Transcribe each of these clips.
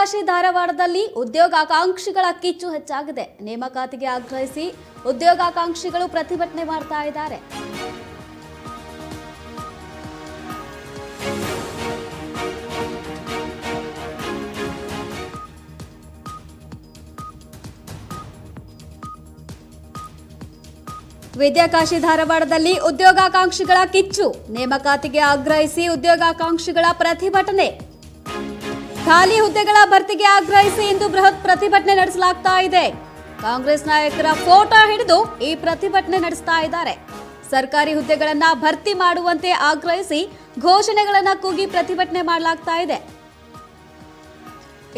ವಿದ್ಯಾಕಾಶಿ ಧಾರವಾಡದಲ್ಲಿ ಉದ್ಯೋಗಾಕಾಂಕ್ಷಿಗಳ ಕಿಚ್ಚು ಹೆಚ್ಚಾಗಿದೆ. ನೇಮಕಾತಿಗೆ ಆಗ್ರಹಿಸಿ ಉದ್ಯೋಗಾಕಾಂಕ್ಷಿಗಳು ಪ್ರತಿಭಟನೆ ಮಾಡ್ತಾ ಇದ್ದಾರೆ. ವಿದ್ಯಾಕಾಶಿ ಧಾರವಾಡದಲ್ಲಿ ಉದ್ಯೋಗಾಕಾಂಕ್ಷಿಗಳ ಕಿಚ್ಚು. ನೇಮಕಾತಿಗೆ ಆಗ್ರಹಿಸಿ ಉದ್ಯೋಗಾಕಾಂಕ್ಷಿಗಳ ಪ್ರತಿಭಟನೆ. ಖಾಲಿ ಹುದ್ದೆಗಳ ಭರ್ತಿಗೆ ಆಗ್ರಹಿಸಿ ಇಂದು ಬೃಹತ್ ಪ್ರತಿಭಟನೆ ನಡೆಸಲಾಗ್ತಾ ಇದೆ. ಕಾಂಗ್ರೆಸ್ ನಾಯಕರ ಫೋಟೋ ಹಿಡಿದು ಈ ಪ್ರತಿಭಟನೆ ನಡೆಸ್ತಾ ಇದ್ದಾರೆ. ಸರ್ಕಾರಿ ಹುದ್ದೆಗಳನ್ನ ಭರ್ತಿ ಮಾಡುವಂತೆ ಆಗ್ರಹಿಸಿ ಘೋಷಣೆಗಳನ್ನ ಕೂಗಿ ಪ್ರತಿಭಟನೆ ಮಾಡಲಾಗ್ತಾ ಇದೆ.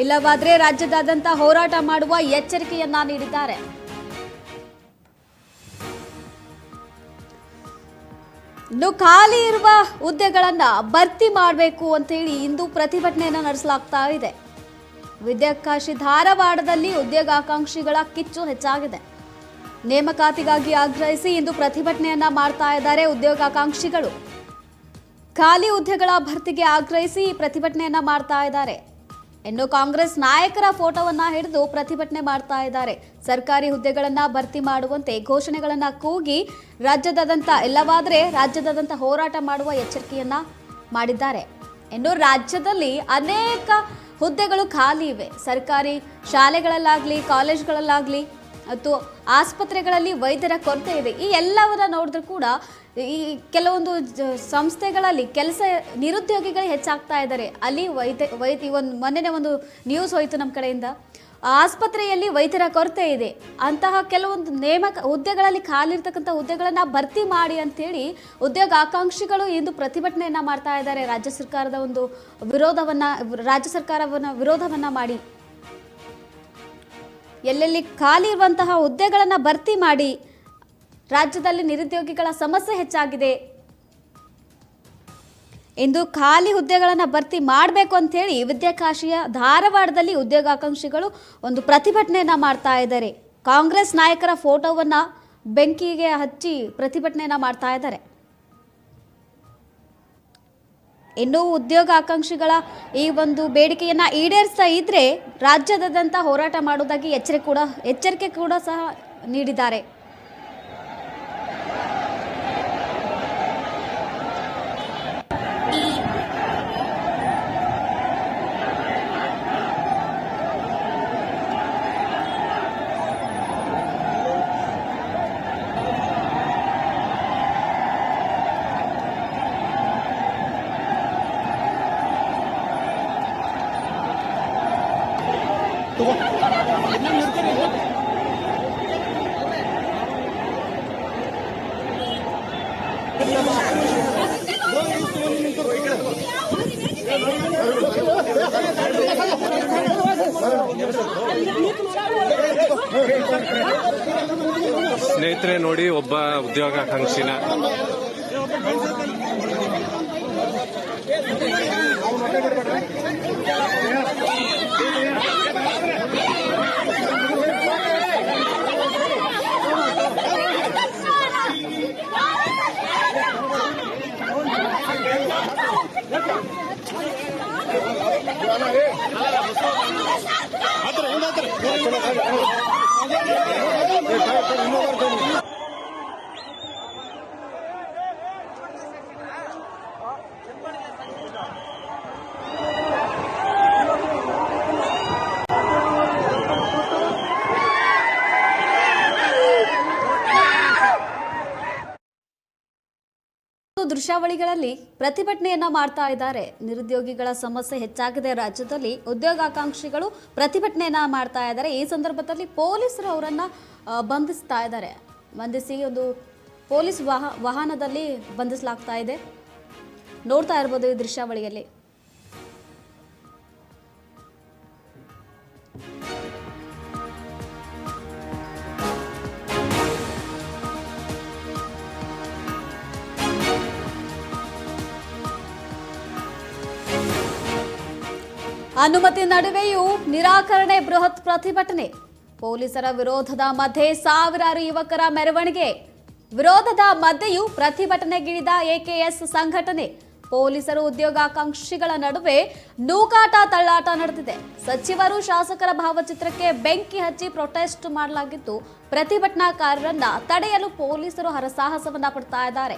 ಇಲ್ಲವಾದ್ರೆ ರಾಜ್ಯದಾದ್ಯಂತ ಹೋರಾಟ ಮಾಡುವ ಎಚ್ಚರಿಕೆಯನ್ನ ನೀಡಿದ್ದಾರೆ. ಇನ್ನು ಖಾಲಿ ಇರುವ ಹುದ್ದೆಗಳನ್ನ ಭರ್ತಿ ಮಾಡಬೇಕು ಅಂತ ಹೇಳಿ ಇಂದು ಪ್ರತಿಭಟನೆಯನ್ನು ನಡೆಸಲಾಗ್ತಾ ಇದೆ. ವಿದ್ಯಾಕಾಶಿ ಧಾರವಾಡದಲ್ಲಿ ಉದ್ಯೋಗಾಕಾಂಕ್ಷಿಗಳ ಕಿಚ್ಚು ಹೆಚ್ಚಾಗಿದೆ. ನೇಮಕಾತಿಗಾಗಿ ಆಗ್ರಹಿಸಿ ಇಂದು ಪ್ರತಿಭಟನೆಯನ್ನ ಮಾಡ್ತಾ ಇದ್ದಾರೆ ಉದ್ಯೋಗಾಕಾಂಕ್ಷಿಗಳು. ಖಾಲಿ ಹುದ್ದೆಗಳ ಭರ್ತಿಗೆ ಆಗ್ರಹಿಸಿ ಪ್ರತಿಭಟನೆಯನ್ನ ಮಾಡ್ತಾ ಇದ್ದಾರೆ. ಇನ್ನು ಕಾಂಗ್ರೆಸ್ ನಾಯಕರ ಫೋಟೋವನ್ನ ಹಿಡಿದು ಪ್ರತಿಭಟನೆ ಮಾಡ್ತಾ ಇದ್ದಾರೆ. ಸರ್ಕಾರಿ ಹುದ್ದೆಗಳನ್ನ ಭರ್ತಿ ಮಾಡುವಂತೆ ಘೋಷಣೆಗಳನ್ನ ಕೂಗಿ ಇಲ್ಲವಾದರೆ ರಾಜ್ಯದಾದ್ಯಂತ ಹೋರಾಟ ಮಾಡುವ ಎಚ್ಚರಿಕೆಯನ್ನ ಮಾಡಿದ್ದಾರೆ. ಇನ್ನು ರಾಜ್ಯದಲ್ಲಿ ಅನೇಕ ಹುದ್ದೆಗಳು ಖಾಲಿ ಇವೆ. ಸರ್ಕಾರಿ ಶಾಲೆಗಳಲ್ಲಾಗಲಿ ಕಾಲೇಜ್ಗಳಲ್ಲಾಗಲಿ ಮತ್ತು ಆಸ್ಪತ್ರೆಗಳಲ್ಲಿ ವೈದ್ಯರ ಕೊರತೆ ಇದೆ. ಈ ಎಲ್ಲವನ್ನ ನೋಡಿದ್ರೂ ಕೂಡ ಈ ಕೆಲವೊಂದು ಸಂಸ್ಥೆಗಳಲ್ಲಿ ನಿರುದ್ಯೋಗಿಗಳು ಹೆಚ್ಚಾಗ್ತಾ ಇದ್ದಾರೆ. ಅಲ್ಲಿ ಮೊನ್ನೆ ಒಂದು ನ್ಯೂಸ್ ಹೋಯಿತು ನಮ್ಮ ಕಡೆಯಿಂದ. ಆಸ್ಪತ್ರೆಯಲ್ಲಿ ವೈದ್ಯರ ಕೊರತೆ ಇದೆ. ಅಂತಹ ಕೆಲವೊಂದು ಹುದ್ದೆಗಳಲ್ಲಿ ಖಾಲಿ ಇರ್ತಕ್ಕಂಥ ಹುದ್ದೆಗಳನ್ನ ಭರ್ತಿ ಮಾಡಿ ಅಂತೇಳಿ ಉದ್ಯೋಗಾಕಾಂಕ್ಷಿಗಳು ಇಂದು ಪ್ರತಿಭಟನೆಯನ್ನ ಮಾಡ್ತಾ ಇದ್ದಾರೆ. ರಾಜ್ಯ ಸರ್ಕಾರವನ್ನ ವಿರೋಧವನ್ನ ಮಾಡಿ ಎಲ್ಲೆಲ್ಲಿ ಖಾಲಿ ಇರುವಂತಹ ಹುದ್ದೆಗಳನ್ನ ಭರ್ತಿ ಮಾಡಿ. ರಾಜ್ಯದಲ್ಲಿ ನಿರುದ್ಯೋಗಿಗಳ ಸಮಸ್ಯೆ ಹೆಚ್ಚಾಗಿದೆ. ಇಂದು ಖಾಲಿ ಹುದ್ದೆಗಳನ್ನು ಭರ್ತಿ ಮಾಡಬೇಕು ಅಂತ ಹೇಳಿ ವಿದ್ಯಾಕಾಶಿಯ ಧಾರವಾಡದಲ್ಲಿ ಉದ್ಯೋಗಾಕಾಂಕ್ಷಿಗಳು ಒಂದು ಪ್ರತಿಭಟನೆಯನ್ನ ಮಾಡ್ತಾ ಇದ್ದಾರೆ. ಕಾಂಗ್ರೆಸ್ ನಾಯಕರ ಫೋಟೋವನ್ನ ಬೆಂಕಿಗೆ ಹಚ್ಚಿ ಪ್ರತಿಭಟನೆಯನ್ನ ಮಾಡ್ತಾ ಇದ್ದಾರೆ. ಇನ್ನು ಉದ್ಯೋಗಾಕಾಂಕ್ಷಿಗಳ ಈ ಒಂದು ಬೇಡಿಕೆಯನ್ನ ಈಡೇರಿಸ್ತಾ ಇದ್ರೆ ರಾಜ್ಯದಾದ್ಯಂತ ಹೋರಾಟ ಮಾಡುವುದಾಗಿ ಎಚ್ಚರಿಕೆ ಕೂಡ ಸಹ ನೀಡಿದ್ದಾರೆ. ಸ್ನೇಹಿತರೆ ನೋಡಿ, ಒಬ್ಬ ಉದ್ಯೋಗಾಕಾಂಕ್ಷಿನ ದೃಶ್ಯಾವಳಿಗಳಲ್ಲಿ ಪ್ರತಿಭಟನೆಯನ್ನ ಮಾಡ್ತಾ ಇದ್ದಾರೆ. ನಿರುದ್ಯೋಗಿಗಳ ಸಮಸ್ಯೆ ಹೆಚ್ಚಾಗಿದೆ. ರಾಜ್ಯದಲ್ಲಿ ಉದ್ಯೋಗಾಕಾಂಕ್ಷಿಗಳು ಪ್ರತಿಭಟನೆಯನ್ನ ಮಾಡ್ತಾ ಇದ್ದಾರೆ. ಈ ಸಂದರ್ಭದಲ್ಲಿ ಪೊಲೀಸರು ಅವರನ್ನ ಬಂಧಿಸ್ತಾ ಇದ್ದಾರೆ. ಬಂಧಿಸಿ ಒಂದು ಪೊಲೀಸ್ ವಾಹನದಲ್ಲಿ ಬಂಧಿಸಲಾಗ್ತಾ ಇದೆ. ನೋಡ್ತಾ ಇರ್ಬೋದು ಈ ದೃಶ್ಯಾವಳಿಯಲ್ಲಿ. ಅನುಮತಿ ನಡುವೆಯೂ ನಿರಾಕರಣೆ, ಬೃಹತ್ ಪ್ರತಿಭಟನೆ. ಪೊಲೀಸರ ವಿರೋಧದ ಮಧ್ಯೆ ಸಾವಿರಾರು ಯುವಕರ ಮೆರವಣಿಗೆ. ವಿರೋಧದ ಮಧ್ಯೆಯೂ ಪ್ರತಿಭಟನೆಗಿಳಿದ ಎಕೆಎಸ್ ಸಂಘಟನೆ. ಪೊಲೀಸರು ಉದ್ಯೋಗಾಕಾಂಕ್ಷಿಗಳ ನಡುವೆ ನೂಕಾಟ ತಳ್ಳಾಟ ನಡೆದಿದೆ. ಸಚಿವರು ಶಾಸಕರ ಭಾವಚಿತ್ರಕ್ಕೆ ಬೆಂಕಿ ಹಚ್ಚಿ ಪ್ರೊಟೆಸ್ಟ್ ಮಾಡಲಾಗಿದ್ದು, ಪ್ರತಿಭಟನಾಕಾರರನ್ನ ತಡೆಯಲು ಪೊಲೀಸರು ಹರಸಾಹಸವನ್ನ ಪಡ್ತಾ ಇದ್ದಾರೆ.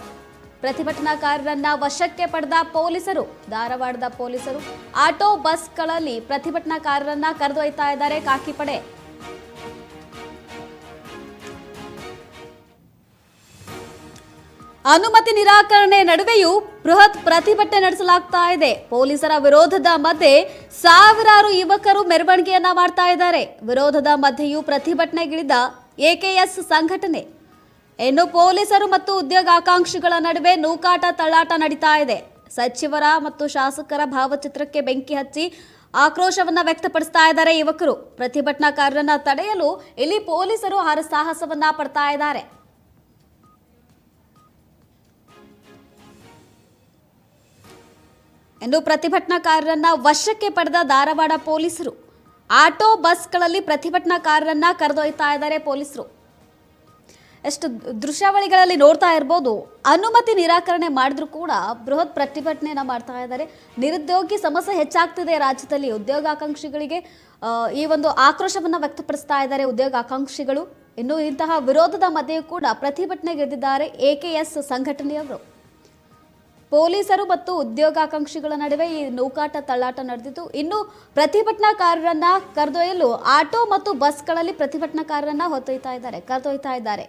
ಪ್ರತಿಭಟನಾಕಾರರನ್ನ ವಶಕ್ಕೆ ಪಡೆದ ಪೊಲೀಸರು, ಧಾರವಾಡದ ಪೊಲೀಸರು ಆಟೋ ಬಸ್ಗಳಲ್ಲಿ ಪ್ರತಿಭಟನಾಕಾರರನ್ನ ಕರೆದೊಯ್ತಾ ಇದ್ದಾರೆ ಖಾಕಿ ಪಡೆ. ಅನುಮತಿ ನಿರಾಕರಣೆ ನಡುವೆಯೂ ಬೃಹತ್ ಪ್ರತಿಭಟನೆ ನಡೆಸಲಾಗ್ತಾ ಇದೆ. ಪೊಲೀಸರ ವಿರೋಧದ ಮಧ್ಯೆ ಸಾವಿರಾರು ಯುವಕರು ಮೆರವಣಿಗೆಯನ್ನ ಮಾಡ್ತಾ ಇದ್ದಾರೆ. ವಿರೋಧದ ಮಧ್ಯೆಯೂ ಪ್ರತಿಭಟನೆಗಿಳಿದ ಎಕೆಎಸ್ ಸಂಘಟನೆ. ಇನ್ನು ಪೊಲೀಸರು ಮತ್ತು ಉದ್ಯೋಗಾಕಾಂಕ್ಷಿಗಳ ನಡುವೆ ನೂಕಾಟ ತಳ್ಳಾಟ ನಡೀತಾ ಇದೆ. ಸಚಿವರ ಮತ್ತು ಶಾಸಕರ ಭಾವಚಿತ್ರಕ್ಕೆ ಬೆಂಕಿ ಹಚ್ಚಿ ಆಕ್ರೋಶವನ್ನ ವ್ಯಕ್ತಪಡಿಸ್ತಾ ಇದ್ದಾರೆ ಯುವಕರು. ಪ್ರತಿಭಟನಾಕಾರರನ್ನ ತಡೆಯಲು ಇಲ್ಲಿ ಪೊಲೀಸರು ಹರಸಾಹಸವನ್ನ ಪಡ್ತಾ ಇದ್ದಾರೆ. ಇನ್ನು ಪ್ರತಿಭಟನಾಕಾರರನ್ನ ವಶಕ್ಕೆ ಪಡೆದ ಧಾರವಾಡ ಪೊಲೀಸರು ಆಟೋ ಬಸ್ಗಳಲ್ಲಿ ಪ್ರತಿಭಟನಾಕಾರರನ್ನ ಕರೆದೊಯ್ತಾ ಇದ್ದಾರೆ ಪೊಲೀಸರು. ಎಷ್ಟು ದೃಶ್ಯಾವಳಿಗಳಲ್ಲಿ ನೋಡ್ತಾ ಇರ್ಬೋದು. ಅನುಮತಿ ನಿರಾಕರಣೆ ಮಾಡಿದ್ರು ಕೂಡ ಬೃಹತ್ ಪ್ರತಿಭಟನೆಯನ್ನ ಮಾಡ್ತಾ ಇದ್ದಾರೆ. ನಿರುದ್ಯೋಗಿ ಸಮಸ್ಯೆ ಹೆಚ್ಚಾಗ್ತಿದೆ ರಾಜ್ಯದಲ್ಲಿ. ಉದ್ಯೋಗಾಕಾಂಕ್ಷಿಗಳಿಗೆ ಈ ಒಂದು ಆಕ್ರೋಶವನ್ನ ವ್ಯಕ್ತಪಡಿಸ್ತಾ ಇದ್ದಾರೆ ಉದ್ಯೋಗಾಕಾಂಕ್ಷಿಗಳು. ಇನ್ನು ಇಂತಹ ವಿರೋಧದ ಮಧ್ಯೆಯೂ ಕೂಡ ಪ್ರತಿಭಟನೆಗೆದ್ದಿದ್ದಾರೆ ಎಕೆಎಸ್ ಸಂಘಟನೆಯವರು. ಪೊಲೀಸರು ಮತ್ತು ಉದ್ಯೋಗಾಕಾಂಕ್ಷಿಗಳ ನಡುವೆ ಈ ನೂಕಾಟ ತಳ್ಳಾಟ ನಡೆದಿದ್ದು, ಇನ್ನು ಪ್ರತಿಭಟನಾಕಾರರನ್ನ ಕರೆದೊಯ್ಯಲು ಆಟೋ ಮತ್ತು ಬಸ್ಗಳಲ್ಲಿ ಪ್ರತಿಭಟನಾಕಾರರನ್ನ ಕರೆದೊಯ್ತಾ ಇದ್ದಾರೆ.